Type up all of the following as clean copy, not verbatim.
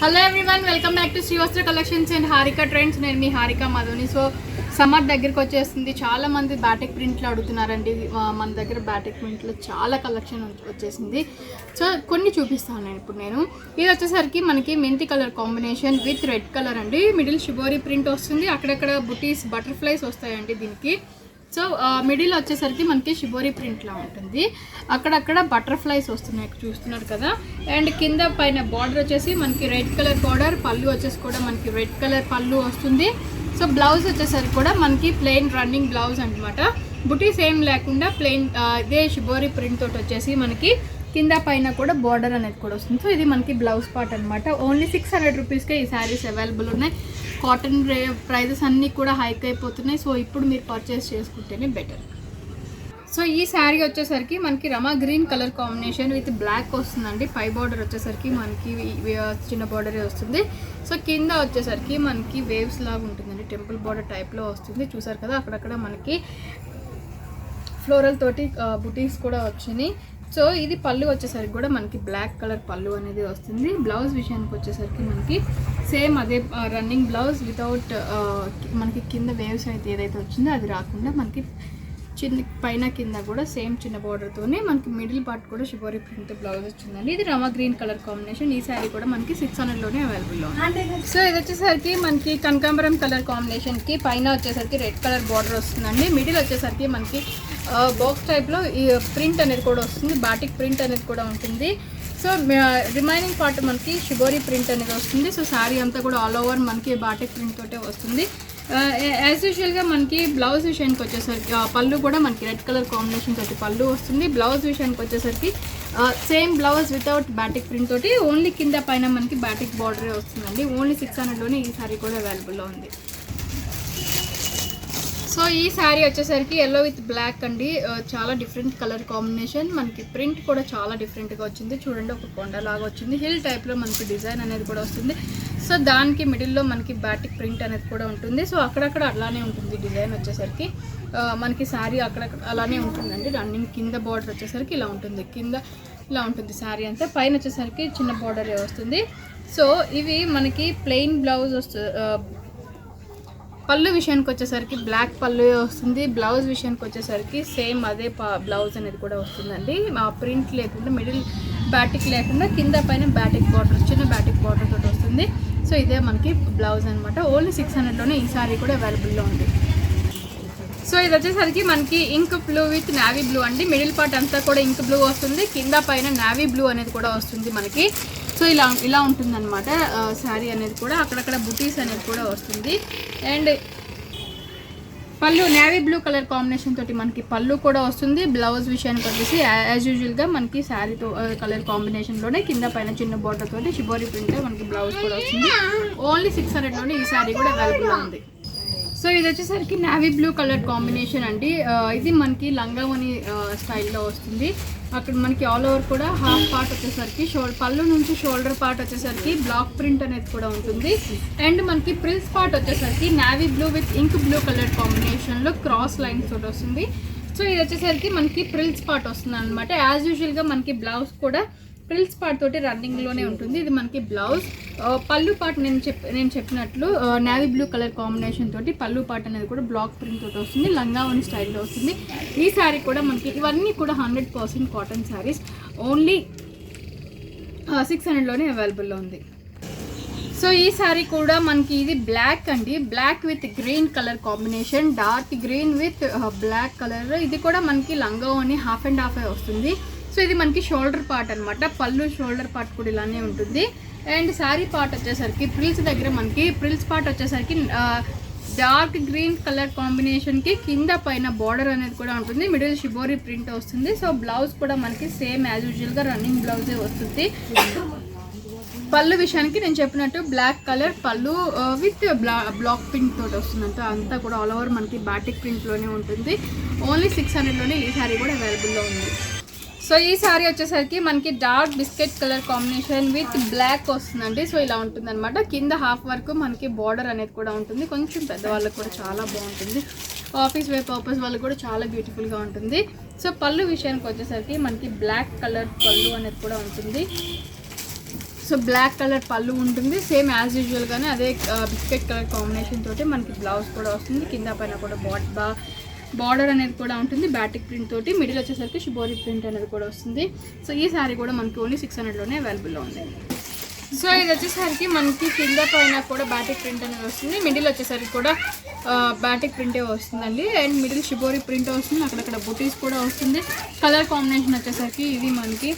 Hello everyone, welcome back to Srivastra collections and Harika trends. నేను మీ హారిక మధుని. సో సమ్మర్ దగ్గరికి వచ్చేస్తుంది. చాలా మంది బాటిక్ ప్రింట్లు అడుగుతున్నారండి. మన దగ్గర బాటిక్ ప్రింట్లో చాలా కలెక్షన్ వచ్చేసింది. సో కొన్ని చూపిస్తాను నేను ఇది వచ్చేసరికి మనకి మెంతి colour combination with red colour అండి. మిడిల్ షిబోరి ప్రింట్ వస్తుంది. అక్కడక్కడ బుటీస్ బటర్ఫ్లైస్ వస్తాయండి దీనికి. సో మిడిల్ వచ్చేసరికి మనకి షిబోరి ప్రింట్లా ఉంటుంది. అక్కడక్కడ బటర్ఫ్లైస్ వస్తున్నాయి, చూస్తున్నారు కదా. అండ్ కింద పైన బార్డర్ వచ్చేసి మనకి రెడ్ కలర్ బార్డర్, పళ్ళు వచ్చేసి కూడా మనకి రెడ్ కలర్ పళ్ళు వస్తుంది. సో బ్లౌజ్ వచ్చేసరికి కూడా మనకి ప్లెయిన్ రన్నింగ్ బ్లౌజ్ అనమాట. బుటీస్ ఏం లేకుండా ప్లెయిన్ ఇదే షిబోరి ప్రింట్ తోటి వచ్చేసి మనకి కింద పైన కూడా బార్డర్ అనేది కూడా వస్తుంది. సో ఇది మనకి బ్లౌజ్ పార్ట్ అనమాట. ఓన్లీ 600 రూపీస్కే ఈ శారీస్ అవైలబుల్ ఉన్నాయి. కాటన్ ప్రైజెస్ అన్నీ కూడా హైక్ అయిపోతున్నాయి. సో ఇప్పుడు మీరు పర్చేస్ చేసుకుంటేనే బెటర్. సో ఈ శారీ వచ్చేసరికి మనకి Rama green colour combination with black వస్తుందండి. పై బార్డర్ వచ్చేసరికి మనకి చిన్న బార్డరే వస్తుంది. సో కింద వచ్చేసరికి మనకి వేవ్స్ లాగా ఉంటుందండి. టెంపుల్ బార్డర్ టైప్లో వస్తుంది. చూసారు కదా, అక్కడక్కడ మనకి ఫ్లోరల్ తోటి బుటీస్ కూడా వచ్చినాయి. సో ఇది పళ్ళు వచ్చేసరికి కూడా మనకి బ్లాక్ కలర్ పళ్ళు అనేది వస్తుంది. బ్లౌజ్ విషయానికి వచ్చేసరికి మనకి సేమ్ అదే రన్నింగ్ బ్లౌజ్ వితౌట్ మనకి కింద వేవ్స్ అయితే ఏదైతే వచ్చిందో అది రాకుండా మనకి చిన్న పైన కింద కూడా సేమ్ చిన్న బార్డర్తోనే మనకి మిడిల్ పార్ట్ కూడా షిబోరి ప్రింట్ బ్లౌజ్ వచ్చిందండి. ఇది రమా గ్రీన్ కలర్ కాంబినేషన్. ఈ శారీ కూడా మనకి 600లోనే అవైలబుల్లో ఉంది. సో ఇది వచ్చేసరికి మనకి కనకాంబరం కలర్ కాంబినేషన్కి పైన వచ్చేసరికి రెడ్ కలర్ బార్డర్ వస్తుందండి. మిడిల్ వచ్చేసరికి మనకి బాక్స్ టైప్లో ఈ ప్రింట్ అనేది కూడా వస్తుంది. బాటిక్ ప్రింట్ అనేది కూడా ఉంటుంది. సో రిమైనింగ్ పార్ట్ మనకి షిబోరి ప్రింట్ అనేది వస్తుంది. సో శారీ అంతా కూడా ఆల్ ఓవర్ మనకి బాటిక్ ప్రింట్ తోటే వస్తుంది. యాజ్ యూజువల్గా మనకి బ్లౌజ్ విషయానికి వచ్చేసరికి పళ్ళు కూడా మనకి రెడ్ కలర్ కాంబినేషన్ తోటి పళ్ళు వస్తుంది. బ్లౌజ్ విషయానికి వచ్చేసరికి same blouse without batik print తోటి ఓన్లీ కింద పైన మనకి బాటిక్ బార్డరే వస్తుందండి. ఓన్లీ 600లోనే ఈ శారీ కూడా అవైలబుల్లో ఉంది. సో ఈ శారీ వచ్చేసరికి ఎల్లో విత్ బ్లాక్ అండి. చాలా డిఫరెంట్ కలర్ కాంబినేషన్. మనకి ప్రింట్ కూడా చాలా డిఫరెంట్గా వచ్చింది. చూడండి, ఒక కొండ లాగా వచ్చింది. హిల్ టైప్లో మనకి డిజైన్ అనేది కూడా వస్తుంది. సో దానికి మిడిల్లో మనకి బాటిక్ ప్రింట్ అనేది కూడా ఉంటుంది. సో అక్కడక్కడ అలానే ఉంటుంది డిజైన్ వచ్చేసరికి. మనకి శారీ అక్కడక్కడ అలానే ఉంటుందండి. రన్నింగ్ కింద బార్డర్ వచ్చేసరికి ఇలా ఉంటుంది. కింద ఇలా ఉంటుంది శారీ అంతా. పైన వచ్చేసరికి చిన్న బార్డరే వస్తుంది. సో ఇవి మనకి ప్లెయిన్ బ్లౌజ్ పళ్ళు విషయానికి వచ్చేసరికి బ్లాక్ పళ్ళు వస్తుంది. బ్లౌజ్ విషయానికి వచ్చేసరికి సేమ్ అదే బ్లౌజ్ అనేది కూడా వస్తుందండి. ఆ ప్రింట్ లేకుండా మిడిల్ బాటిక్ లేకుండా కింద పైన బాటిక్ బార్డర్, చిన్న బాటిక్ బార్డర్ తోటి వస్తుంది. సో ఇదే మనకి బ్లౌజ్ అనమాట. ఓన్లీ 600లోనే ఈ సారీ కూడా అవైలబుల్లో ఉంది. సో ఇది వచ్చేసరికి మనకి ink blue with navy blue అండి. మిడిల్ పార్ట్ అంతా కూడా ఇంక్ బ్లూ వస్తుంది. కింద పైన నావీ బ్లూ అనేది కూడా వస్తుంది మనకి. సో ఇలా ఉంటుందన్నమాట శారీ అనేది కూడా. అక్కడక్కడ బుటీస్ అనేది కూడా వస్తుంది. అండ్ పళ్ళు నేవీ బ్లూ కలర్ కాంబినేషన్ తోటి మనకి పళ్ళు కూడా వస్తుంది. బ్లౌజ్ విషయానికి వచ్చేసి యాజ్ యూజువల్గా మనకి శారీతో కలర్ కాంబినేషన్లోనే కింద పైన చిన్న బార్డర్ తోటి షిబోరి ప్రింట్ మనకి బ్లౌజ్ కూడా వస్తుంది. ఓన్లీ 600లోనే ఈ శారీ కూడా అవైలబుల్గా ఉంది. సో ఇది వచ్చేసరికి నావీ బ్లూ కలర్ కాంబినేషన్ అండి. ఇది మనకి లంగావని స్టైల్లో వస్తుంది. అక్కడ మనకి ఆల్ ఓవర్ కూడా హాఫ్ పార్ట్ వచ్చేసరికి పళ్ళు నుంచి షోల్డర్ పార్ట్ వచ్చేసరికి బ్లాక్ ప్రింట్ అనేది కూడా ఉంటుంది. అండ్ మనకి ప్రిల్స్ పార్ట్ వచ్చేసరికి navy blue with ink blue colour కాంబినేషన్లో క్రాస్ లైన్స్ తోటి వస్తుంది. సో ఇది వచ్చేసరికి మనకి ప్రిల్స్ పార్ట్ వస్తుంది అనమాట. యాజ్ యూజువల్గా మనకి బ్లౌజ్ కూడా ప్రిల్స్ పార్ట్ తోటి రన్నింగ్లోనే ఉంటుంది. ఇది మనకి బ్లౌజ్. పళ్ళు పార్ట్ నేను చెప్పినట్లు నావీ బ్లూ కలర్ కాంబినేషన్ తోటి పళ్ళు పార్ట్ అనేది కూడా బ్లాక్ ప్రింట్ తోటి వస్తుంది. లంగావని స్టైల్లో వస్తుంది. ఈ శారీ కూడా మనకి ఇవన్నీ కూడా 100% కాటన్ శారీస్. ఓన్లీ 600లోనే అవైలబుల్లో ఉంది. సో ఈ శారీ కూడా మనకి ఇది బ్లాక్ అండి. Black with green colour combination, dark green with black colour. ఇది కూడా మనకి లంగావని హాఫ్ అండ్ హాఫ్ వస్తుంది. సో ఇది మనకి షోల్డర్ పార్ట్ అనమాట. పళ్ళు షోల్డర్ పార్ట్ కూడా ఇలానే ఉంటుంది. అండ్ శారీ పార్ట్ వచ్చేసరికి ప్రిల్స్ దగ్గర మనకి ప్రిల్స్ పార్ట్ వచ్చేసరికి డార్క్ గ్రీన్ కలర్ కాంబినేషన్కి కింద పైన బార్డర్ అనేది కూడా ఉంటుంది. మిడిల్ షిబోరి ప్రింట్ వస్తుంది. సో బ్లౌజ్ కూడా మనకి సేమ్ యాజ్ యూజువల్గా రన్నింగ్ బ్లౌజే వస్తుంది. పళ్ళు విషయానికి నేను చెప్పినట్టు బ్లాక్ కలర్ పళ్ళు విత్ బ్లాక్ ప్రింట్ తోటి వస్తుందంట. అంతా కూడా ఆల్ ఓవర్ మనకి బాటిక్ ప్రింట్లోనే ఉంటుంది. ఓన్లీ 600లోనే ఈ శారీ కూడా అవైలబుల్లో ఉంది. సో ఈ శారీ వచ్చేసరికి మనకి dark biscuit colour combination with black వస్తుందండి. సో ఇలా ఉంటుందన్నమాట. కింద హాఫ్ వరకు మనకి బార్డర్ అనేది కూడా ఉంటుంది. కొంచెం పెద్దవాళ్ళకి కూడా చాలా బాగుంటుంది. ఆఫీస్ వేర్ పర్పస్ వాళ్ళకి కూడా చాలా బ్యూటిఫుల్గా ఉంటుంది. సో పళ్ళు విషయానికి వచ్చేసరికి మనకి బ్లాక్ కలర్ పళ్ళు అనేది కూడా ఉంటుంది. సో బ్లాక్ కలర్ పళ్ళు ఉంటుంది, సేమ్ యాజ్ యూజువల్గానే అదే బిస్కెట్ కలర్ కాంబినేషన్ తోటి మనకి బ్లౌజ్ కూడా వస్తుంది. కింద పైన కూడా బార్డర్ అనేది కూడా ఉంటుంది బాటిక్ ప్రింట్ తోటి. మిడిల్ వచ్చేసరికి షిబోరి ప్రింట్ అనేది కూడా వస్తుంది. సో ఈ శారీ కూడా మనకి ఓన్లీ 600లోనే అవైలబుల్లో ఉంది. సో ఇది వచ్చేసరికి మనకి కింద పైన కూడా బాటిక్ ప్రింట్ అనేది వస్తుంది, మిడిల్ వచ్చేసరికి కూడా బాటిక్ ప్రింటే వస్తుందండి. అండ్ మిడిల్ షిబోరి ప్రింట్ వస్తుంది, అక్కడక్కడ బుటీస్ కూడా వస్తుంది. కలర్ కాంబినేషన్ వచ్చేసరికి ఇది మనకి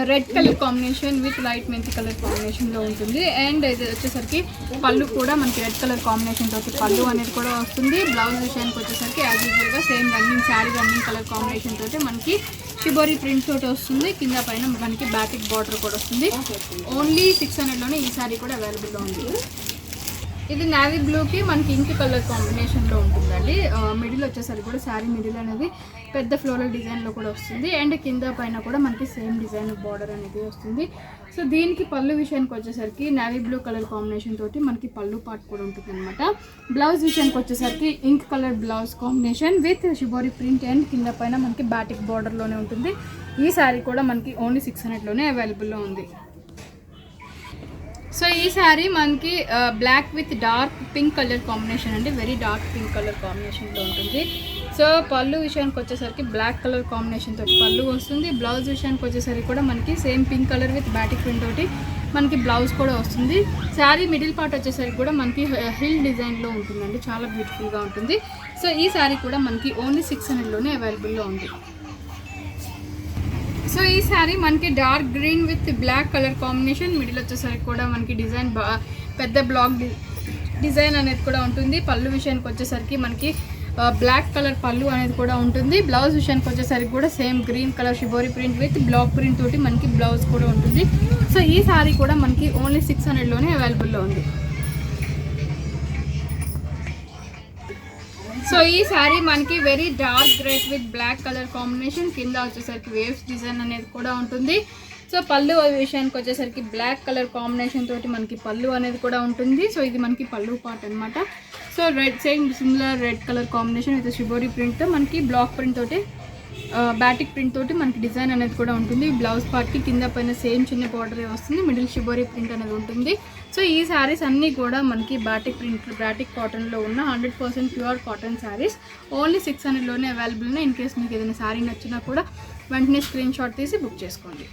red colour combination with light మెంతి కలర్ కాంబినేషన్లో ఉంటుంది. అండ్ ఇది వచ్చేసరికి పళ్ళు కూడా మనకి రెడ్ కలర్ కాంబినేషన్ తోటి పళ్ళు అనేది కూడా వస్తుంది. బ్లౌజ్ విషయానికి వచ్చేసరికి యాజ్ యూజువల్గా same sari running colour combination తోటి మనకి షిబోరి ప్రింట్ తోటి వస్తుంది. కింద పైన మనకి బ్యాటిక్ బార్డర్ కూడా వస్తుంది. ఓన్లీ 600లోనే ఈ శారీ కూడా అవైలబుల్లో ఉంది. ఇది నావీ బ్లూకి మనకి ఇంక్ కలర్ కాంబినేషన్లో ఉంటుందండి. మిడిల్ వచ్చేసరికి కూడా శారీ మిడిల్ అనేది పెద్ద ఫ్లోరల్ డిజైన్లో కూడా వస్తుంది. అండ్ కింద పైన కూడా మనకి సేమ్ డిజైన్ బార్డర్ అనేది వస్తుంది. సో దీనికి పళ్ళు విషయానికి వచ్చేసరికి నావీ బ్లూ కలర్ కాంబినేషన్ తోటి మనకి పళ్ళు పార్ట్ కూడా ఉంటుంది అనమాట. బ్లౌజ్ విషయానికి వచ్చేసరికి ink colour blouse combination with shibori print and కింద పైన మనకి బాటిక్ బార్డర్లోనే ఉంటుంది. ఈ శారీ కూడా మనకి ఓన్లీ 600లోనే అవైలబుల్లో ఉంది. సో ఈ శారీ మనకి black with dark pink colour combination అండి, వెరీ డార్క్ పింక్ కలర్ కాంబినేషన్లో ఉంటుంది. సో పళ్ళు విషయానికి వచ్చేసరికి బ్లాక్ కలర్ కాంబినేషన్ తోటి పళ్ళు వస్తుంది. బ్లౌజ్ విషయానికి వచ్చేసరికి కూడా మనకి same pink colour with batik print తోటి మనకి బ్లౌజ్ కూడా వస్తుంది. శారీ మిడిల్ పార్ట్ వచ్చేసరికి కూడా మనకి హిల్ డిజైన్లో ఉంటుందండి, చాలా బ్యూటిఫుల్గా ఉంటుంది. సో ఈ శారీ కూడా మనకి ఓన్లీ 600లోనే అవైలబుల్లో ఉంది. సో ఈ శారీ మనకి dark green with black colour combination, middle వచ్చేసరికి కూడా మనకి డిజైన్ పెద్ద బ్లాక్ డిజైన్ అనేది కూడా ఉంటుంది. పళ్ళు విషయానికి వచ్చేసరికి మనకి బ్లాక్ కలర్ పళ్ళు అనేది కూడా ఉంటుంది. బ్లౌజ్ విషయానికి వచ్చేసరికి కూడా same green colour shibori print with black print తోటి మనకి బ్లౌజ్ కూడా ఉంటుంది. సో ఈ శారీ కూడా మనకి ఓన్లీ 600లోనే అవైలబుల్లో ఉంది. సో ఈ శారీ మనకి very dark grey with black colour combination, కింద వచ్చేసరికి వేవ్స్ డిజైన్ అనేది కూడా ఉంటుంది. సో పళ్ళు విషయానికి వచ్చేసరికి బ్లాక్ కలర్ కాంబినేషన్ తోటి మనకి పళ్ళు అనేది కూడా ఉంటుంది. సో ఇది మనకి పళ్ళు పార్ట్ అనమాట. So red same similar red colour combination with shibori ప్రింట్తో మనకి బ్లాక్ ప్రింట్ తోటి బాటిక్ ప్రింట్ తోటి మనకి డిజైన్ అనేది కూడా ఉంటుంది. బ్లౌజ్ పార్ట్కి కింద పైన సేమ్ చిన్న బార్డర్ వస్తుంది, మిడిల్ షిబోరి ప్రింట్ అనేది ఉంటుంది. సో ఈ శారీస్ అన్నీ కూడా మనకి బాటిక్ కాటన్లో ఉన్న 100% ప్యూర్ కాటన్ శారీస్ ఓన్లీ 600లోనే అవైలబుల్ ఉన్నాయి. ఇన్ కేస్ మీకు ఏదైనా శారీ నచ్చినా కూడా వెంటనే స్క్రీన్ షాట్ తీసి బుక్ చేసుకోండి.